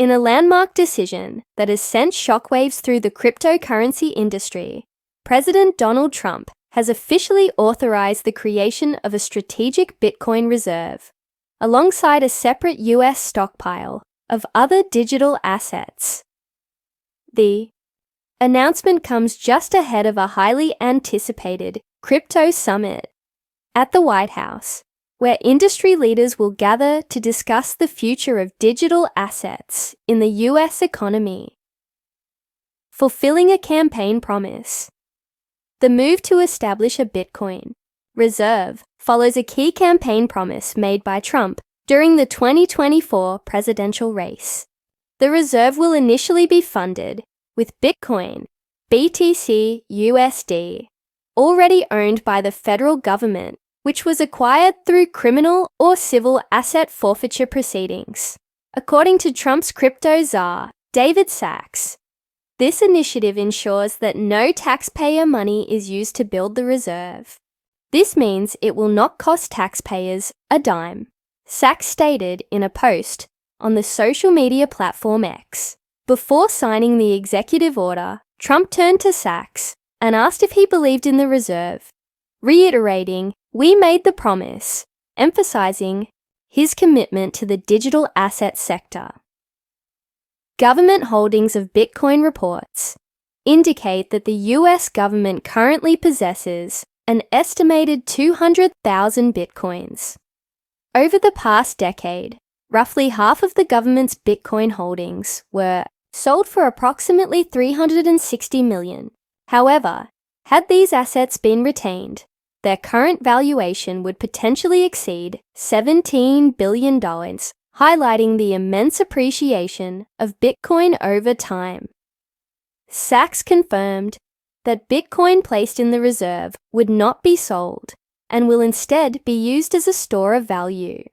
In a landmark decision that has sent shockwaves through the cryptocurrency industry, President Donald Trump has officially authorized the creation of a strategic Bitcoin reserve, alongside a separate US stockpile of other digital assets. The announcement comes just ahead of a highly anticipated CryptoSummit at the White House, where industry leaders will gather to discuss the future of digital assets in the US economy. Fulfilling a campaign promise. The move to establish a Bitcoin reserve follows a key campaign promise made by Trump during the 2024 presidential race. The reserve will initially be funded with Bitcoin, BTC USD, already owned by the federal government, which was acquired through criminal or civil asset forfeiture proceedings. According to Trump's crypto czar, David Sachs, this initiative ensures that no taxpayer money is used to build the reserve. This means it will not cost taxpayers a dime, Sachs stated in a post on the social media platform X. Before signing the executive order, Trump turned to Sachs and asked if he believed in the reserve, reiterating, "We made the promise," emphasizing his commitment to the digital asset sector. Government holdings of Bitcoin reports indicate that the US government currently possesses an estimated 200,000 Bitcoins. Over the past decade, roughly half of the government's Bitcoin holdings were sold for approximately $360 million. However, had these assets been retained, their current valuation would potentially exceed $17 billion, highlighting the immense appreciation of Bitcoin over time. Sachs confirmed that Bitcoin placed in the reserve would not be sold and will instead be used as a store of value.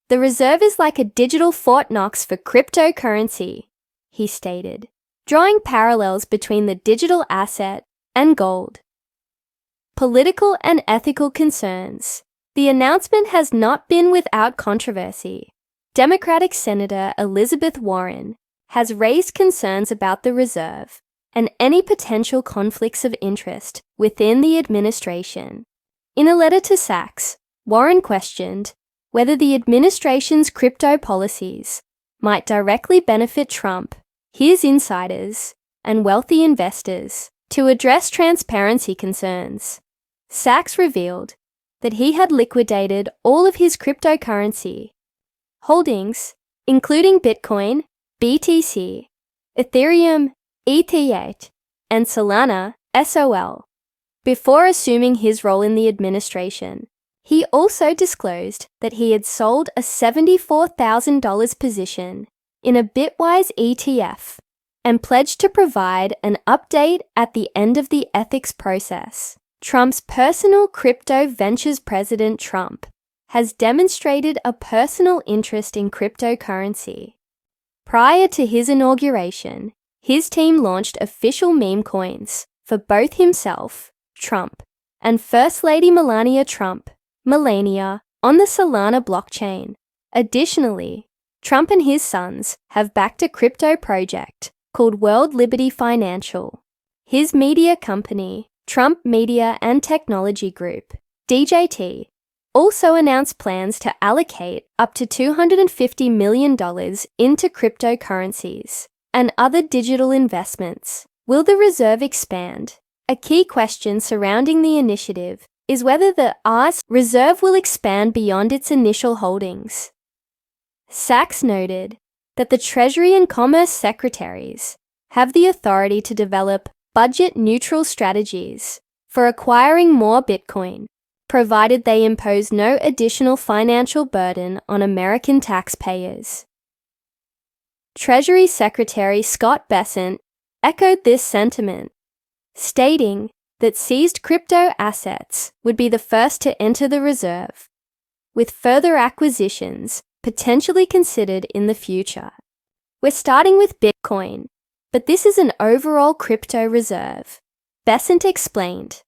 "The reserve is like a digital Fort Knox for cryptocurrency," he stated, drawing parallels between the digital asset and gold. Political and ethical concerns. The announcement has not been without controversy. Democratic Senator Elizabeth Warren has raised concerns about the reserve and any potential conflicts of interest within the administration. In a letter to Sachs, Warren questioned whether the administration's crypto policies might directly benefit Trump, his insiders, and wealthy investors. To address transparency concerns, Sachs revealed that he had liquidated all of his cryptocurrency holdings, including Bitcoin, BTC, Ethereum, ETH, and Solana, SOL, before assuming his role in the administration. He also disclosed that he had sold a $74,000 position in a Bitwise ETF and pledged to provide an update at the end of the ethics process. Trump's personal crypto ventures President Trump has demonstrated a personal interest in cryptocurrency. Prior to his inauguration, his team launched official meme coins for both himself, Trump, and First Lady Melania Trump, Melania, on the Solana blockchain. Additionally, Trump and his sons have backed a crypto project called World Liberty Financial. His media company, Trump Media and Technology Group, DJT, also announced plans to allocate up to $250 million into cryptocurrencies and other digital investments. Will the reserve expand? A key question surrounding the initiative is whether the Ars reserve will expand beyond its initial holdings. Sachs noted that the Treasury and Commerce Secretaries have the authority to develop budget-neutral strategies for acquiring more Bitcoin, provided they impose no additional financial burden on American taxpayers. Treasury Secretary Scott Bessent echoed this sentiment, stating that seized crypto assets would be the first to enter the reserve, with further acquisitions potentially considered in the future. "We're starting with Bitcoin, but this is an overall crypto reserve," Bessent explained.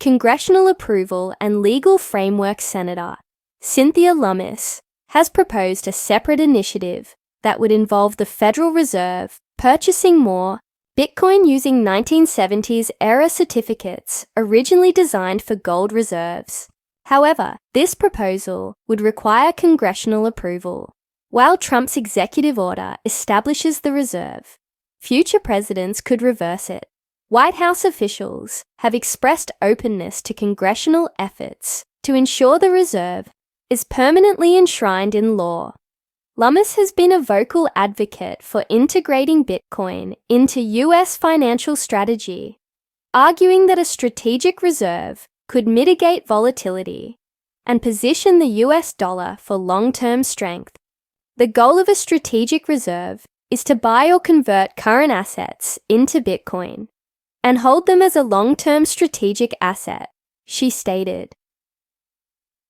Congressional approval and legal framework Senator Cynthia Lummis has proposed a separate initiative that would involve the Federal Reserve purchasing more Bitcoin using 1970s-era certificates originally designed for gold reserves. However, this proposal would require congressional approval. While Trump's executive order establishes the reserve, future presidents could reverse it. White House officials have expressed openness to congressional efforts to ensure the reserve is permanently enshrined in law. Lummis has been a vocal advocate for integrating Bitcoin into U.S. financial strategy, arguing that a strategic reserve could mitigate volatility and position the U.S. dollar for long-term strength. The goal of a strategic reserve is to buy or convert current assets into Bitcoin and hold them as a long-term strategic asset, she stated.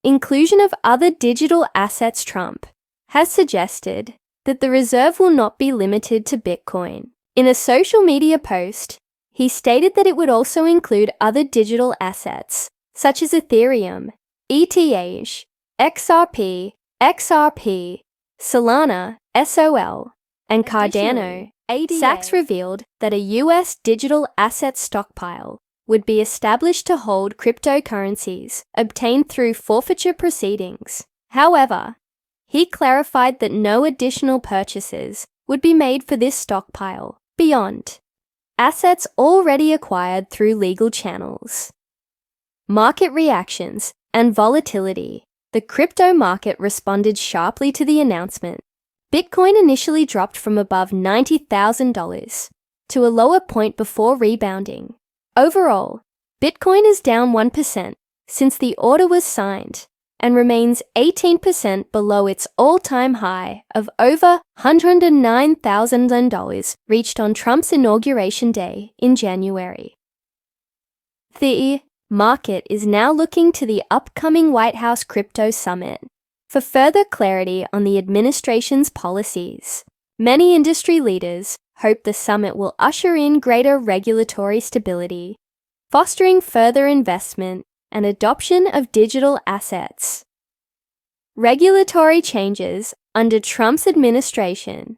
Inclusion of other digital assets. Trump has suggested that the reserve will not be limited to Bitcoin. In a social media post, he stated that it would also include other digital assets, such as Ethereum, ETH, XRP, Solana, SOL, and Cardano. Sachs revealed that a U.S. digital asset stockpile would be established to hold cryptocurrencies obtained through forfeiture proceedings. However, he clarified that no additional purchases would be made for this stockpile beyond assets already acquired through legal channels. Market reactions and volatility. The crypto market responded sharply to the announcement. Bitcoin initially dropped from above $90,000 to a lower point before rebounding. Overall, Bitcoin is down 1% since the order was signed and remains 18% below its all-time high of over $109,000 reached on Trump's inauguration day in January. The market is now looking to the upcoming White House Crypto Summit for further clarity on the administration's policies. Many industry leaders hope the summit will usher in greater regulatory stability, fostering further investment and adoption of digital assets. Regulatory changes under Trump's administration.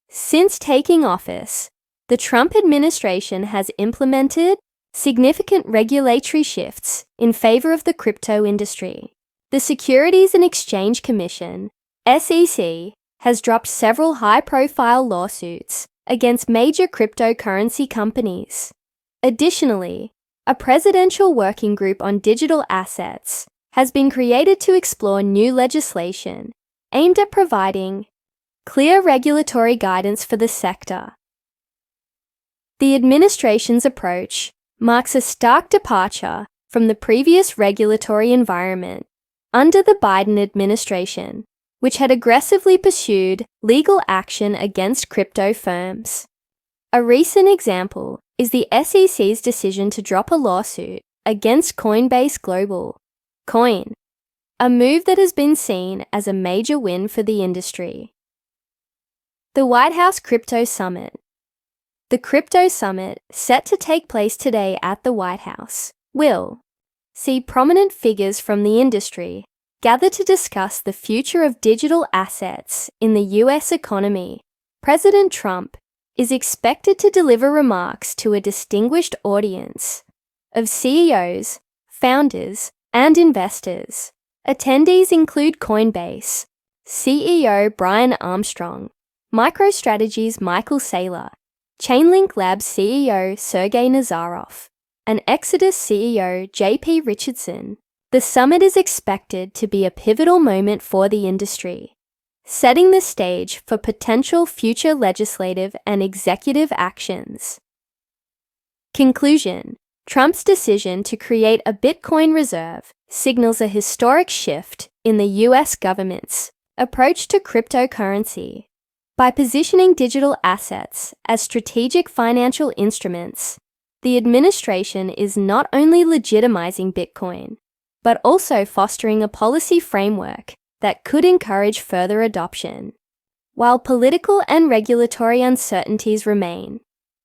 Since taking office, the Trump administration has implemented significant regulatory shifts in favor of the crypto industry. The Securities and Exchange Commission, SEC, has dropped several high-profile lawsuits against major cryptocurrency companies. Additionally, a presidential working group on digital assets has been created to explore new legislation aimed at providing clear regulatory guidance for the sector. The administration's approach marks a stark departure from the previous regulatory environment under the Biden administration, which had aggressively pursued legal action against crypto firms. A recent example is the SEC's decision to drop a lawsuit against Coinbase Global, Coin, a move that has been seen as a major win for the industry. The White House Crypto Summit. The Crypto Summit, set to take place today at the White House, will see prominent figures from the industry gather to discuss the future of digital assets in the U.S. economy. President Trump is expected to deliver remarks to a distinguished audience of CEOs, founders, and investors. Attendees include Coinbase CEO Brian Armstrong, MicroStrategy's Michael Saylor, Chainlink Labs CEO Sergey Nazarov, and Exodus CEO JP Richardson. The summit is expected to be a pivotal moment for the industry, setting the stage for potential future legislative and executive actions. Conclusion: Trump's decision to create a Bitcoin reserve signals a historic shift in the U.S. government's approach to cryptocurrency. By positioning digital assets as strategic financial instruments, the administration is not only legitimizing Bitcoin, but also fostering a policy framework that could encourage further adoption. While political and regulatory uncertainties remain,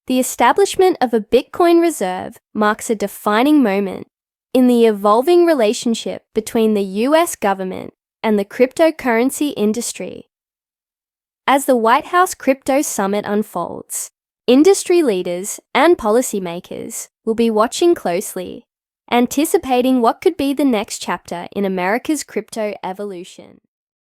the establishment of a Bitcoin reserve marks a defining moment in the evolving relationship between the U.S. government and the cryptocurrency industry. As the White House Crypto Summit unfolds, industry leaders and policymakers will be watching closely, anticipating what could be the next chapter in America's crypto evolution.